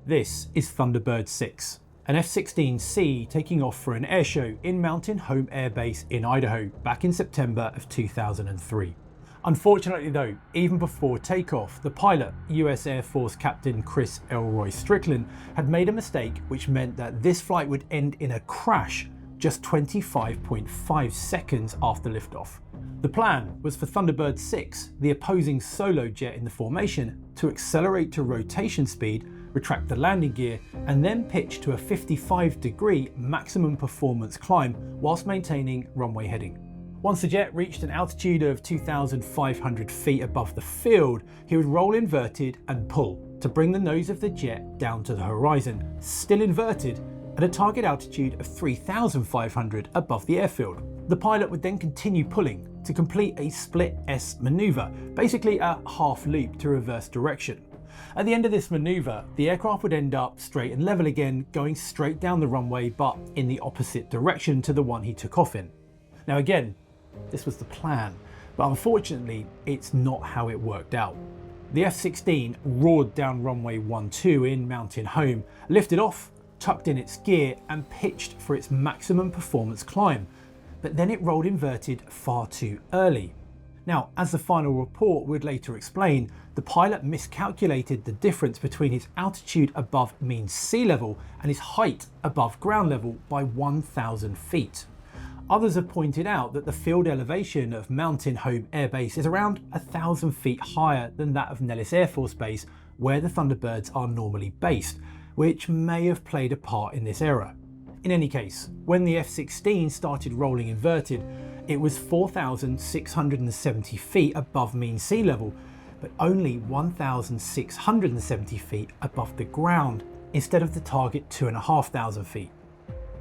This is Thunderbird 6, an F-16C taking off for an airshow in Mountain Home Air Base in Idaho back in September of 2003. Unfortunately though, even before takeoff, the pilot, US Air Force Captain Chris Elroy Strickland, had made a mistake which meant that this flight would end in a crash just 25.5 seconds after liftoff. The plan was for Thunderbird 6, the opposing solo jet in the formation, to accelerate to rotation speed, retract the landing gear, and then pitch to a 55-degree maximum performance climb whilst maintaining runway heading. Once the jet reached an altitude of 2,500 feet above the field, he would roll inverted and pull to bring the nose of the jet down to the horizon, still inverted, at a target altitude of 3,500 above the airfield. The pilot would then continue pulling to complete a split S maneuver, basically a half loop to reverse direction. At the end of this maneuver, the aircraft would end up straight and level again, going straight down the runway but in the opposite direction to the one he took off in. Now again, this was the plan, but unfortunately it's not how it worked out. The F-16 roared down runway 12 in Mountain Home, lifted off, tucked in its gear and pitched for its maximum performance climb, but then it rolled inverted far too early. Now, as the final report would later explain, the pilot miscalculated the difference between his altitude above mean sea level and his height above ground level by 1,000 feet. Others have pointed out that the field elevation of Mountain Home Air Base is around 1,000 feet higher than that of Nellis Air Force Base, where the Thunderbirds are normally based, which may have played a part in this error. In any case, when the F-16 started rolling inverted, it was 4,670 feet above mean sea level, but only 1,670 feet above the ground, instead of the target 2,500 feet.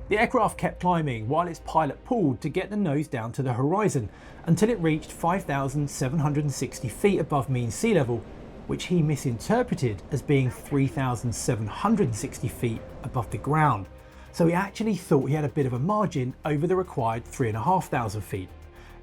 The aircraft kept climbing while its pilot pulled to get the nose down to the horizon until it reached 5,760 feet above mean sea level, which he misinterpreted as being 3,760 feet above the ground. So he actually thought he had a bit of a margin over the required 3,500 feet.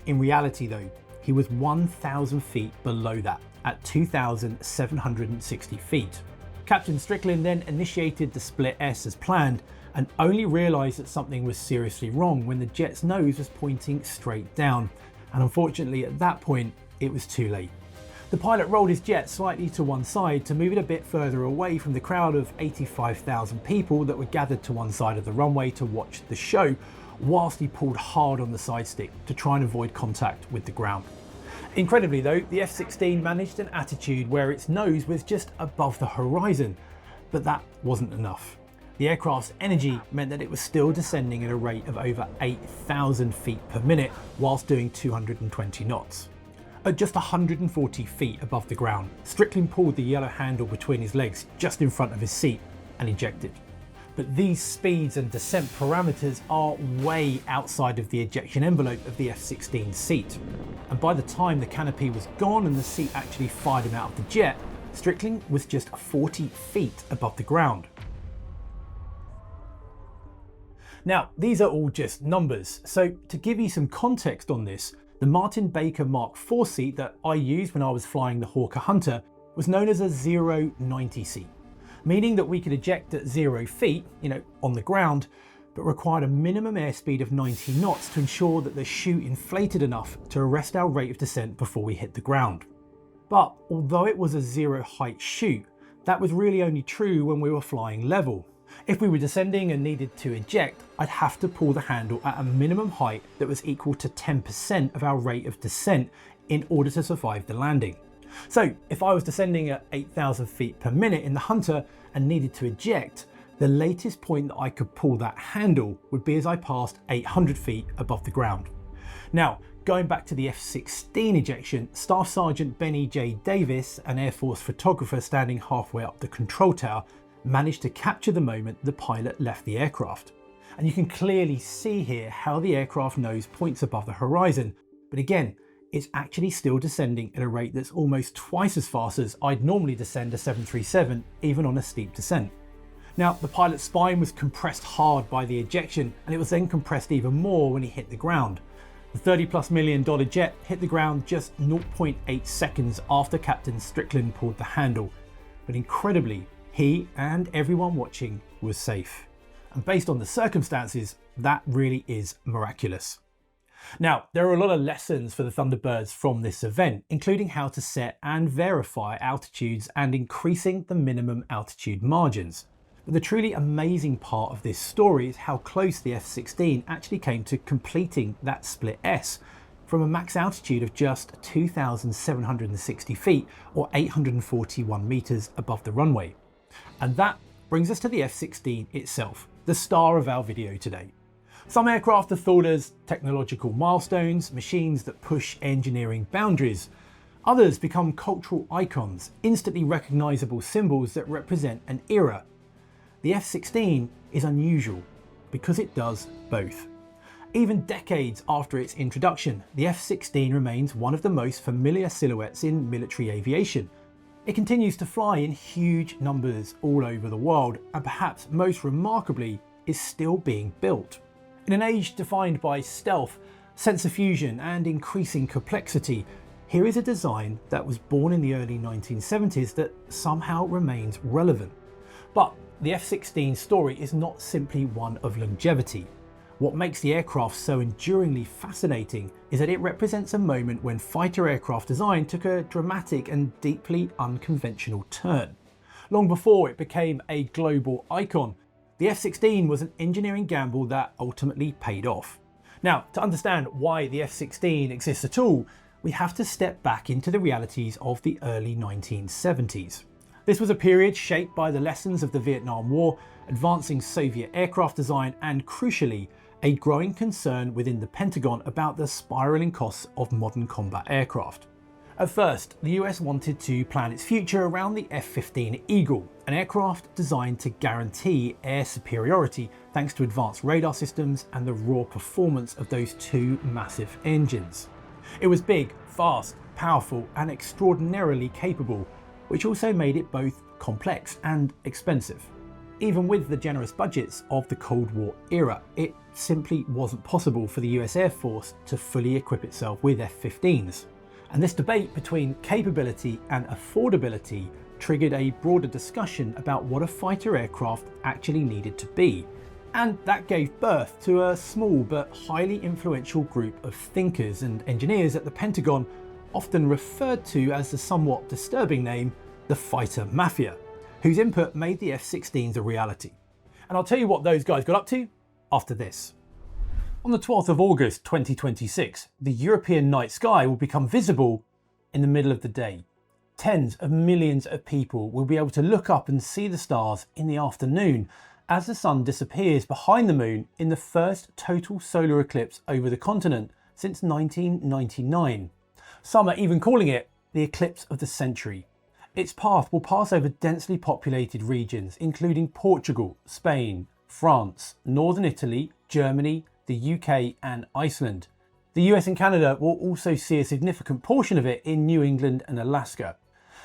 In reality though, he was 1,000 feet below that at 2,760 feet. Captain Strickland then initiated the split S as planned and only realised that something was seriously wrong when the jet's nose was pointing straight down. And unfortunately at that point, it was too late. The pilot rolled his jet slightly to one side to move it a bit further away from the crowd of 85,000 people that were gathered to one side of the runway to watch the show, whilst he pulled hard on the side stick to try and avoid contact with the ground. Incredibly though, the F-16 managed an attitude where its nose was just above the horizon, but that wasn't enough. The aircraft's energy meant that it was still descending at a rate of over 8,000 feet per minute whilst doing 220 knots. At just 140 feet above the ground, Strickland pulled the yellow handle between his legs just in front of his seat and ejected. But these speeds and descent parameters are way outside of the ejection envelope of the F-16 seat. And by the time the canopy was gone and the seat actually fired him out of the jet, Strickland was just 40 feet above the ground. Now, these are all just numbers, so to give you some context on this, the Martin Baker Mark IV seat that I used when I was flying the Hawker Hunter was known as a 0-90 seat, meaning that we could eject at 0 feet, on the ground, but required a minimum airspeed of 90 knots to ensure that the chute inflated enough to arrest our rate of descent before we hit the ground. But although it was a 0 height chute, that was really only true when we were flying level. If we were descending and needed to eject, I'd have to pull the handle at a minimum height that was equal to 10% of our rate of descent in order to survive the landing. So if I was descending at 8,000 feet per minute in the Hunter and needed to eject, the latest point that I could pull that handle would be as I passed 800 feet above the ground. Now, going back to the F-16 ejection, Staff Sergeant Benny J. Davis, an Air Force photographer standing halfway up the control tower, managed to capture the moment the pilot left the aircraft. And you can clearly see here how the aircraft nose points above the horizon, but again, it's actually still descending at a rate that's almost twice as fast as I'd normally descend a 737, even on a steep descent. Now, the pilot's spine was compressed hard by the ejection, and it was then compressed even more when he hit the ground. The $30+ million jet hit the ground just 0.8 seconds after Captain Strickland pulled the handle, but incredibly, he and everyone watching was safe. And based on the circumstances, that really is miraculous. Now, there are a lot of lessons for the Thunderbirds from this event, including how to set and verify altitudes and increasing the minimum altitude margins. But the truly amazing part of this story is how close the F-16 actually came to completing that split S from a max altitude of just 2,760 feet or 841 meters above the runway. And that brings us to the F-16 itself, the star of our video today. Some aircraft are thought as technological milestones, machines that push engineering boundaries. Others become cultural icons, instantly recognizable symbols that represent an era. The F-16 is unusual because it does both. Even decades after its introduction, the F-16 remains one of the most familiar silhouettes in military aviation. It continues to fly in huge numbers all over the world, and perhaps most remarkably, is still being built. In an age defined by stealth, sensor fusion, and increasing complexity, here is a design that was born in the early 1970s that somehow remains relevant. But the F-16 story is not simply one of longevity. What makes the aircraft so enduringly fascinating is that it represents a moment when fighter aircraft design took a dramatic and deeply unconventional turn. Long before it became a global icon, the F-16 was an engineering gamble that ultimately paid off. Now, to understand why the F-16 exists at all, we have to step back into the realities of the early 1970s. This was a period shaped by the lessons of the Vietnam War, advancing Soviet aircraft design, and crucially, a growing concern within the Pentagon about the spiraling costs of modern combat aircraft. At first, the US wanted to plan its future around the F-15 Eagle, an aircraft designed to guarantee air superiority thanks to advanced radar systems and the raw performance of those two massive engines. It was big, fast, powerful, and extraordinarily capable, which also made it both complex and expensive. Even with the generous budgets of the Cold War era, it simply wasn't possible for the US Air Force to fully equip itself with F-15s. And this debate between capability and affordability triggered a broader discussion about what a fighter aircraft actually needed to be. And that gave birth to a small but highly influential group of thinkers and engineers at the Pentagon, often referred to as the somewhat disturbing name, the Fighter Mafia, whose input made the F-16s a reality. And I'll tell you what those guys got up to after this. On the 12th of August 2026, the European night sky will become visible in the middle of the day. Tens of millions of people will be able to look up and see the stars in the afternoon as the sun disappears behind the moon in the first total solar eclipse over the continent since 1999. Some are even calling it the eclipse of the century. Its path will pass over densely populated regions including Portugal, Spain, France, northern Italy, Germany, the UK and Iceland. The US and Canada will also see a significant portion of it in New England and Alaska.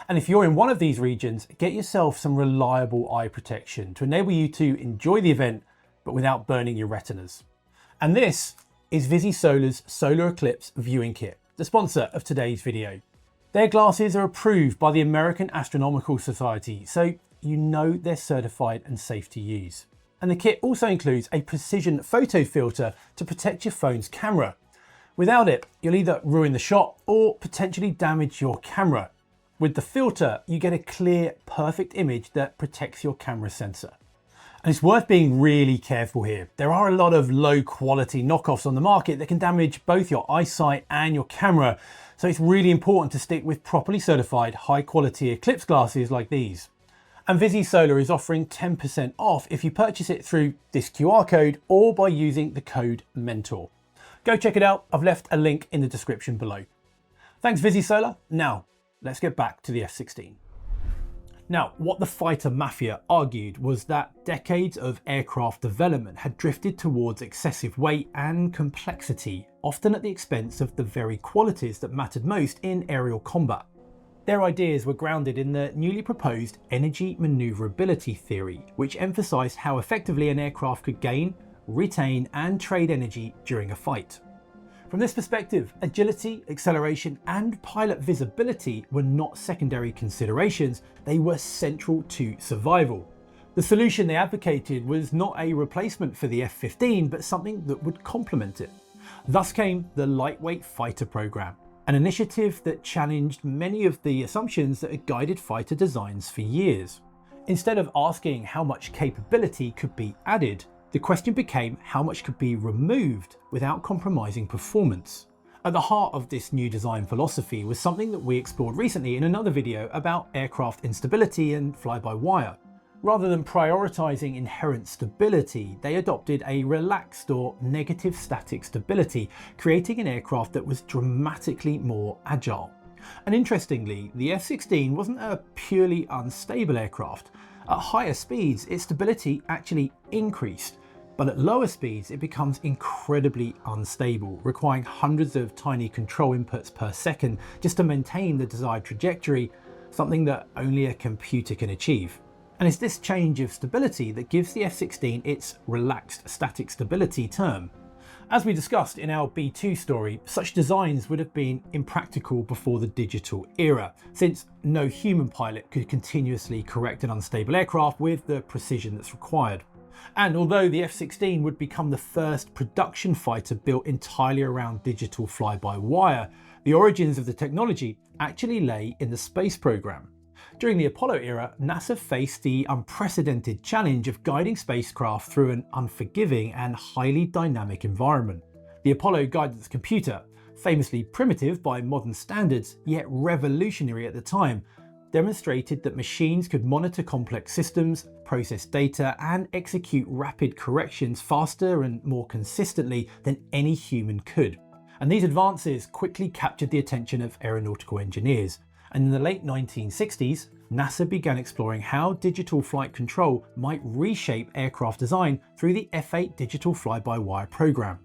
And if you're in one of these regions, get yourself some reliable eye protection to enable you to enjoy the event, but without burning your retinas. And this is VisiSolar's Solar Eclipse Viewing Kit, the sponsor of today's video. Their glasses are approved by the American Astronomical Society, so you know they're certified and safe to use. And the kit also includes a precision photo filter to protect your phone's camera. Without it, you'll either ruin the shot or potentially damage your camera. With the filter, you get a clear, perfect image that protects your camera sensor. And it's worth being really careful here. There are a lot of low quality knockoffs on the market that can damage both your eyesight and your camera. So it's really important to stick with properly certified high quality eclipse glasses like these. And VisiSolar is offering 10% off if you purchase it through this QR code or by using the code Mentour. Go check it out. I've left a link in the description below. Thanks VisiSolar. Now, let's get back to the F-16. Now, what the Fighter Mafia argued was that decades of aircraft development had drifted towards excessive weight and complexity, often at the expense of the very qualities that mattered most in aerial combat. Their ideas were grounded in the newly proposed energy maneuverability theory, which emphasized how effectively an aircraft could gain, retain, and trade energy during a fight. From this perspective, agility, acceleration, and pilot visibility were not secondary considerations, they were central to survival. The solution they advocated was not a replacement for the F-15, but something that would complement it. Thus came the Lightweight Fighter Program, an initiative that challenged many of the assumptions that had guided fighter designs for years. Instead of asking how much capability could be added, the question became how much could be removed without compromising performance. At the heart of this new design philosophy was something that we explored recently in another video about aircraft instability and fly-by-wire. Rather than prioritizing inherent stability, they adopted a relaxed or negative static stability, creating an aircraft that was dramatically more agile. And interestingly, the F-16 wasn't a purely unstable aircraft. At higher speeds, its stability actually increased, but at lower speeds, it becomes incredibly unstable, requiring hundreds of tiny control inputs per second just to maintain the desired trajectory, something that only a computer can achieve. And it's this change of stability that gives the F-16 its relaxed static stability term. As we discussed in our B2 story, such designs would have been impractical before the digital era, since no human pilot could continuously correct an unstable aircraft with the precision that's required. And although the F-16 would become the first production fighter built entirely around digital fly-by-wire, the origins of the technology actually lay in the space program. During the Apollo era, NASA faced the unprecedented challenge of guiding spacecraft through an unforgiving and highly dynamic environment. The Apollo guidance computer, famously primitive by modern standards, yet revolutionary at the time, demonstrated that machines could monitor complex systems, process data, and execute rapid corrections faster and more consistently than any human could. And these advances quickly captured the attention of aeronautical engineers. And in the late 1960s, NASA began exploring how digital flight control might reshape aircraft design through the F-8 digital fly-by-wire program.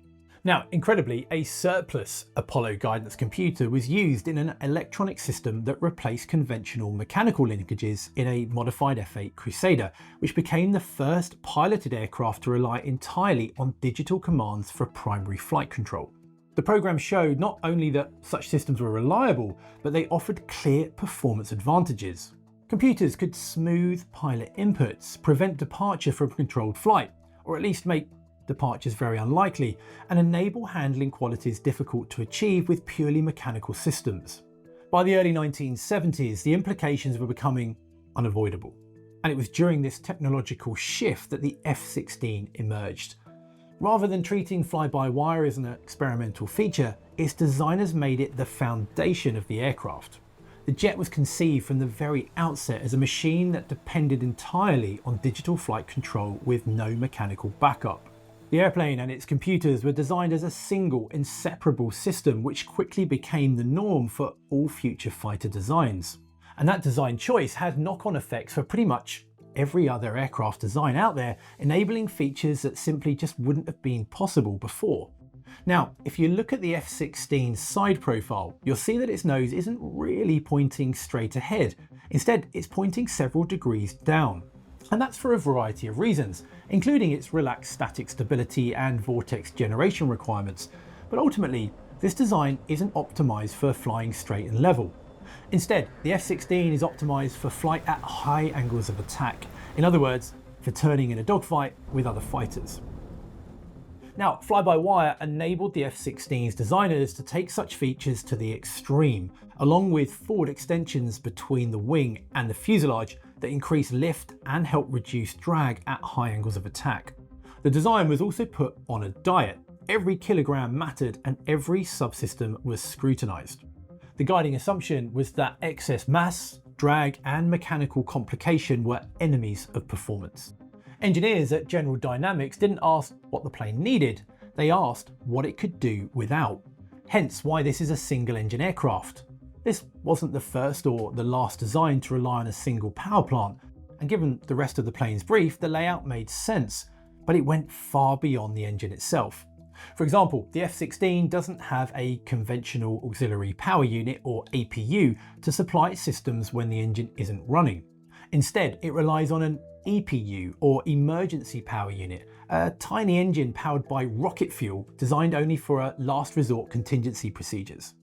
Now, incredibly, a surplus Apollo guidance computer was used in an electronic system that replaced conventional mechanical linkages in a modified F-8 Crusader, which became the first piloted aircraft to rely entirely on digital commands for primary flight control. The program showed not only that such systems were reliable, but they offered clear performance advantages. Computers could smooth pilot inputs, prevent departure from controlled flight, or at least make departures very unlikely, and enable handling qualities difficult to achieve with purely mechanical systems. By the early 1970s, the implications were becoming unavoidable. And it was during this technological shift that the F-16 emerged. Rather than treating fly-by-wire as an experimental feature, its designers made it the foundation of the aircraft. The jet was conceived from the very outset as a machine that depended entirely on digital flight control with no mechanical backup. The airplane and its computers were designed as a single, inseparable system, which quickly became the norm for all future fighter designs. And that design choice had knock-on effects for pretty much every other aircraft design out there, enabling features that simply just wouldn't have been possible before. Now, if you look at the F-16's side profile, you'll see that its nose isn't really pointing straight ahead. Instead, it's pointing several degrees down. And that's for a variety of reasons, including its relaxed static stability and vortex generation requirements. But ultimately, this design isn't optimized for flying straight and level. Instead, the F-16 is optimized for flight at high angles of attack. In other words, for turning in a dogfight with other fighters. Now, fly-by-wire enabled the F-16's designers to take such features to the extreme, along with forward extensions between the wing and the fuselage that increase lift and help reduce drag at high angles of attack. The design was also put on a diet. Every kilogram mattered and every subsystem was scrutinized. The guiding assumption was that excess mass, drag, and mechanical complication were enemies of performance. Engineers at General Dynamics didn't ask what the plane needed, they asked what it could do without. Hence why this is a single-engine aircraft. This wasn't the first or the last design to rely on a single power plant, and given the rest of the plane's brief, the layout made sense, but it went far beyond the engine itself. For example, the F-16 doesn't have a conventional auxiliary power unit or APU to supply its systems when the engine isn't running. Instead, it relies on an EPU, or Emergency Power Unit, a tiny engine powered by rocket fuel designed only for a last resort contingency procedures.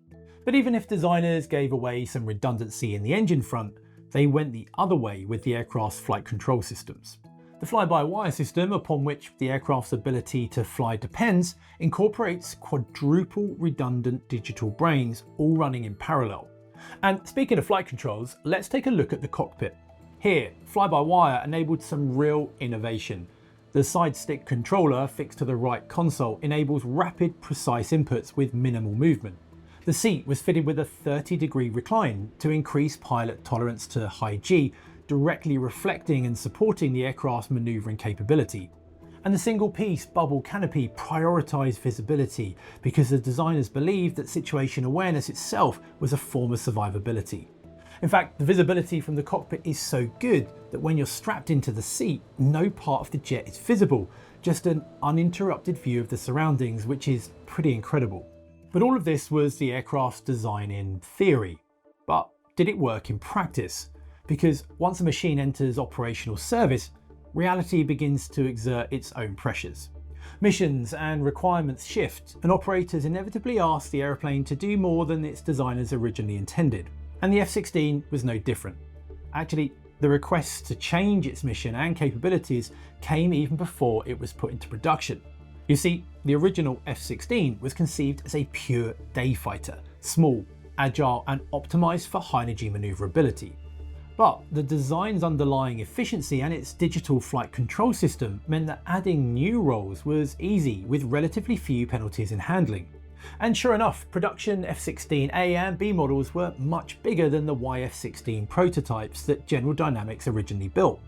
But even if designers gave away some redundancy in the engine front, they went the other way with the aircraft's flight control systems. The fly-by-wire system, upon which the aircraft's ability to fly depends, incorporates quadruple redundant digital brains all running in parallel. And speaking of flight controls, let's take a look at the cockpit. Here, fly-by-wire enabled some real innovation. The side stick controller fixed to the right console enables rapid, precise inputs with minimal movement. The seat was fitted with a 30-degree recline to increase pilot tolerance to high G, directly reflecting and supporting the aircraft's manoeuvring capability. And the single-piece bubble canopy prioritised visibility because the designers believed that situation awareness itself was a form of survivability. In fact, the visibility from the cockpit is so good that when you're strapped into the seat, no part of the jet is visible, just an uninterrupted view of the surroundings, which is pretty incredible. But all of this was the aircraft's design in theory. But did it work in practice? Because once a machine enters operational service, reality begins to exert its own pressures. Missions and requirements shift, and operators inevitably ask the airplane to do more than its designers originally intended. And the F-16 was no different. Actually, the requests to change its mission and capabilities came even before it was put into production. You see, the original F-16 was conceived as a pure day fighter, small, agile, and optimized for high-energy maneuverability. But the design's underlying efficiency and its digital flight control system meant that adding new roles was easy with relatively few penalties in handling. And sure enough, production F-16A and B models were much bigger than the YF-16 prototypes that General Dynamics originally built.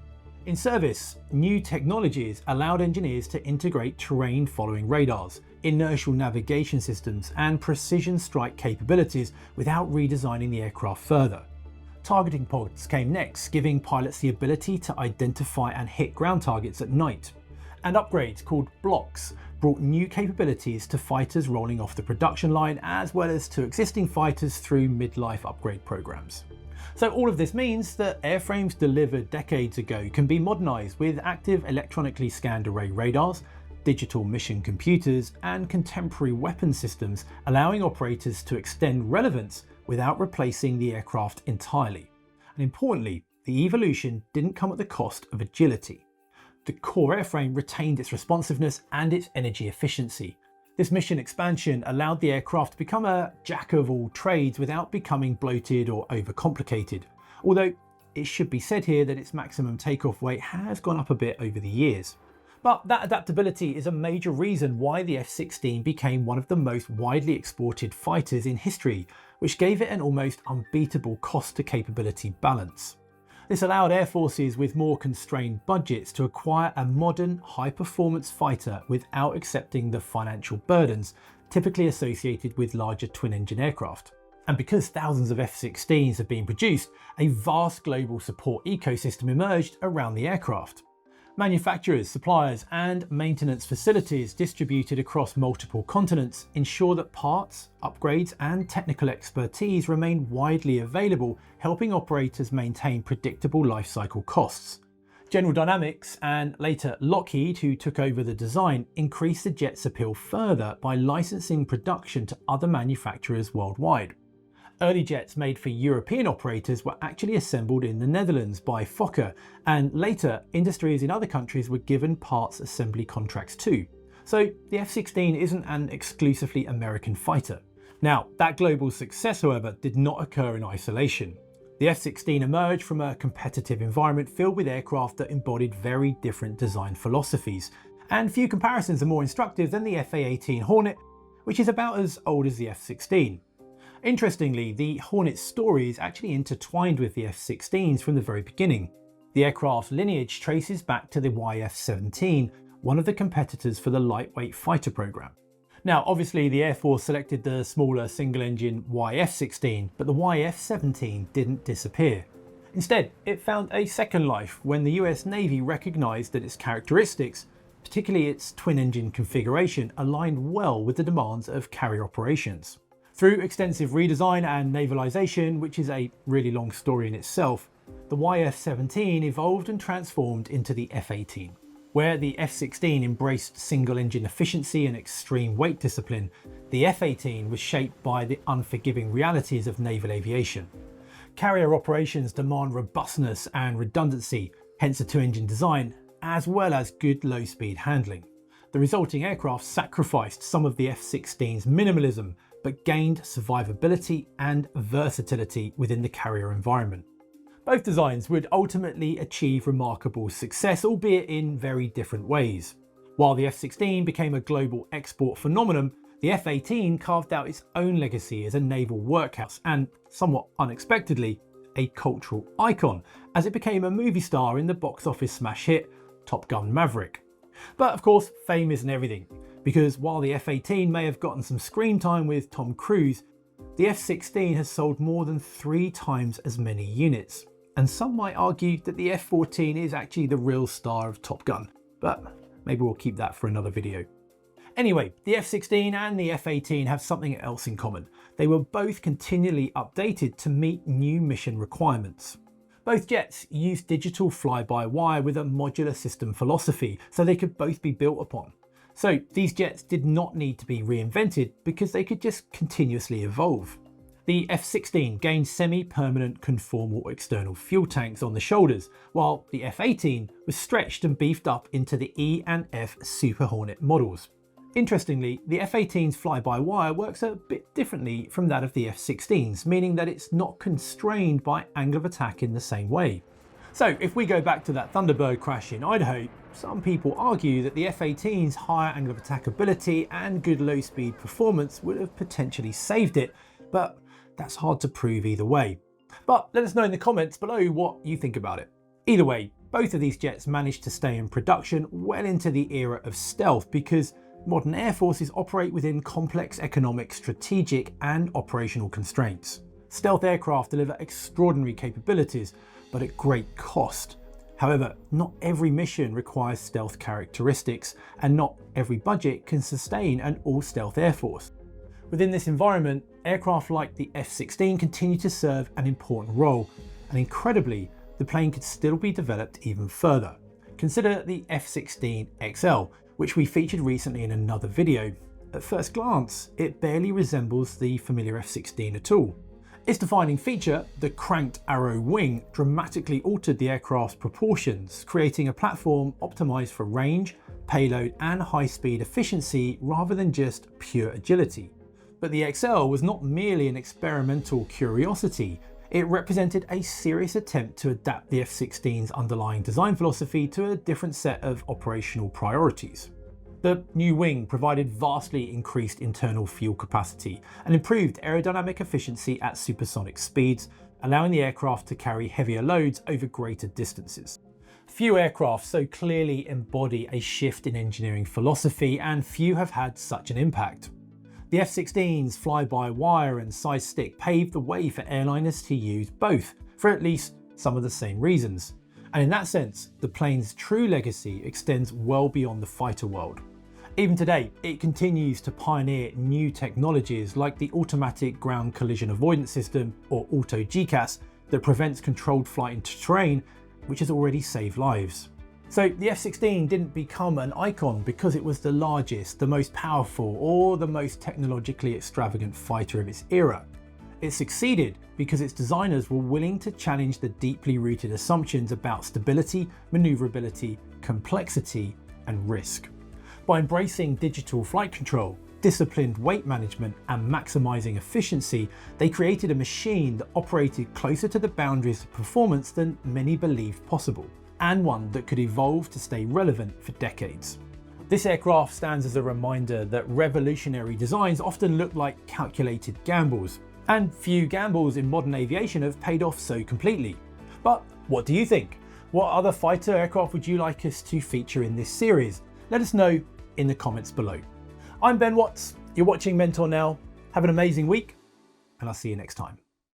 In service, new technologies allowed engineers to integrate terrain-following radars, inertial navigation systems, and precision strike capabilities without redesigning the aircraft further. Targeting pods came next, giving pilots the ability to identify and hit ground targets at night. And upgrades called blocks brought new capabilities to fighters rolling off the production line, as well as to existing fighters through midlife upgrade programs. So all of this means that airframes delivered decades ago can be modernised with active electronically scanned array radars, digital mission computers, and contemporary weapon systems, allowing operators to extend relevance without replacing the aircraft entirely. And importantly, the evolution didn't come at the cost of agility. The core airframe retained its responsiveness and its energy efficiency. This mission expansion allowed the aircraft to become a jack of all trades without becoming bloated or overcomplicated. Although it should be said here that its maximum takeoff weight has gone up a bit over the years. But that adaptability is a major reason why the F-16 became one of the most widely exported fighters in history, which gave it an almost unbeatable cost to capability balance. This allowed air forces with more constrained budgets to acquire a modern, high-performance fighter without accepting the financial burdens typically associated with larger twin-engine aircraft. And because thousands of F-16s have been produced, a vast global support ecosystem emerged around the aircraft. Manufacturers, suppliers, and maintenance facilities distributed across multiple continents ensure that parts, upgrades, and technical expertise remain widely available, helping operators maintain predictable lifecycle costs. General Dynamics, and later Lockheed, who took over the design, increased the jet's appeal further by licensing production to other manufacturers worldwide. Early jets made for European operators were actually assembled in the Netherlands by Fokker, and later industries in other countries were given parts assembly contracts too. So the F-16 isn't an exclusively American fighter. Now, that global success, however, did not occur in isolation. The F-16 emerged from a competitive environment filled with aircraft that embodied very different design philosophies, and few comparisons are more instructive than the F/A-18 Hornet, which is about as old as the F-16. Interestingly, the Hornet's story is actually intertwined with the F-16s from the very beginning. The aircraft's lineage traces back to the YF-17, one of the competitors for the lightweight fighter program. Now, obviously the Air Force selected the smaller single-engine YF-16, but the YF-17 didn't disappear. Instead, it found a second life when the US Navy recognized that its characteristics, particularly its twin-engine configuration, aligned well with the demands of carrier operations. Through extensive redesign and navalisation, which is a really long story in itself, The YF-17 evolved and transformed into the F-18. Where the F-16 embraced single-engine efficiency and extreme weight discipline, the F-18 was shaped by the unforgiving realities of naval aviation. Carrier operations demand robustness and redundancy, hence a two-engine design, as well as good low-speed handling. The resulting aircraft sacrificed some of the F-16's minimalism, but gained survivability and versatility within the carrier environment. Both designs would ultimately achieve remarkable success, albeit in very different ways. While the F-16 became a global export phenomenon, the F-18 carved out its own legacy as a naval workhorse and, somewhat unexpectedly, a cultural icon, as it became a movie star in the box office smash hit Top Gun Maverick. But of course, fame isn't everything, because while the F-18 may have gotten some screen time with Tom Cruise, the F-16 has sold more than 3 times as many units. And some might argue that the F-14 is actually the real star of Top Gun, but maybe we'll keep that for another video. Anyway, the F-16 and the F-18 have something else in common. They were both continually updated to meet new mission requirements. Both jets used digital fly-by-wire with a modular system philosophy, so they could both be built upon. So these jets did not need to be reinvented because they could just continuously evolve. The F-16 gained semi-permanent conformal external fuel tanks on the shoulders, while the F-18 was stretched and beefed up into the E and F Super Hornet models. Interestingly, the F-18's fly-by-wire works a bit differently from that of the F-16's, meaning that it's not constrained by angle of attack in the same way. So if we go back to that Thunderbird crash in Idaho, some people argue that the F-18's higher angle of attack ability and good low-speed performance would have potentially saved it, but that's hard to prove either way. But let us know in the comments below what you think about it. Either way, both of these jets managed to stay in production well into the era of stealth because modern air forces operate within complex economic, strategic and operational constraints. Stealth aircraft deliver extraordinary capabilities, but at great cost. However, not every mission requires stealth characteristics, and not every budget can sustain an all-stealth air force. Within this environment, aircraft like the F-16 continue to serve an important role, and incredibly, the plane could still be developed even further. Consider the F-16 XL, which we featured recently in another video. At first glance, it barely resembles the familiar F-16 at all. Its defining feature, the cranked arrow wing, dramatically altered the aircraft's proportions, creating a platform optimized for range, payload and high-speed efficiency rather than just pure agility. But the XL was not merely an experimental curiosity, it represented a serious attempt to adapt the F-16's underlying design philosophy to a different set of operational priorities. The new wing provided vastly increased internal fuel capacity and improved aerodynamic efficiency at supersonic speeds, allowing the aircraft to carry heavier loads over greater distances. Few aircraft so clearly embody a shift in engineering philosophy, and few have had such an impact. The F-16's fly-by-wire and side stick paved the way for airliners to use both, for at least some of the same reasons. And in that sense, the plane's true legacy extends well beyond the fighter world. Even today, it continues to pioneer new technologies like the Automatic Ground Collision Avoidance System, or Auto GCAS, that prevents controlled flight into terrain, which has already saved lives. So the F-16 didn't become an icon because it was the largest, the most powerful, or the most technologically extravagant fighter of its era. It succeeded because its designers were willing to challenge the deeply rooted assumptions about stability, maneuverability, complexity, and risk. By embracing digital flight control, disciplined weight management, and maximizing efficiency, they created a machine that operated closer to the boundaries of performance than many believed possible, and one that could evolve to stay relevant for decades. This aircraft stands as a reminder that revolutionary designs often look like calculated gambles, and few gambles in modern aviation have paid off so completely. But what do you think? What other fighter aircraft would you like us to feature in this series? Let us know in the comments below. I'm Ben Watts, you're watching Mentor now. Have an amazing week, and I'll see you next time.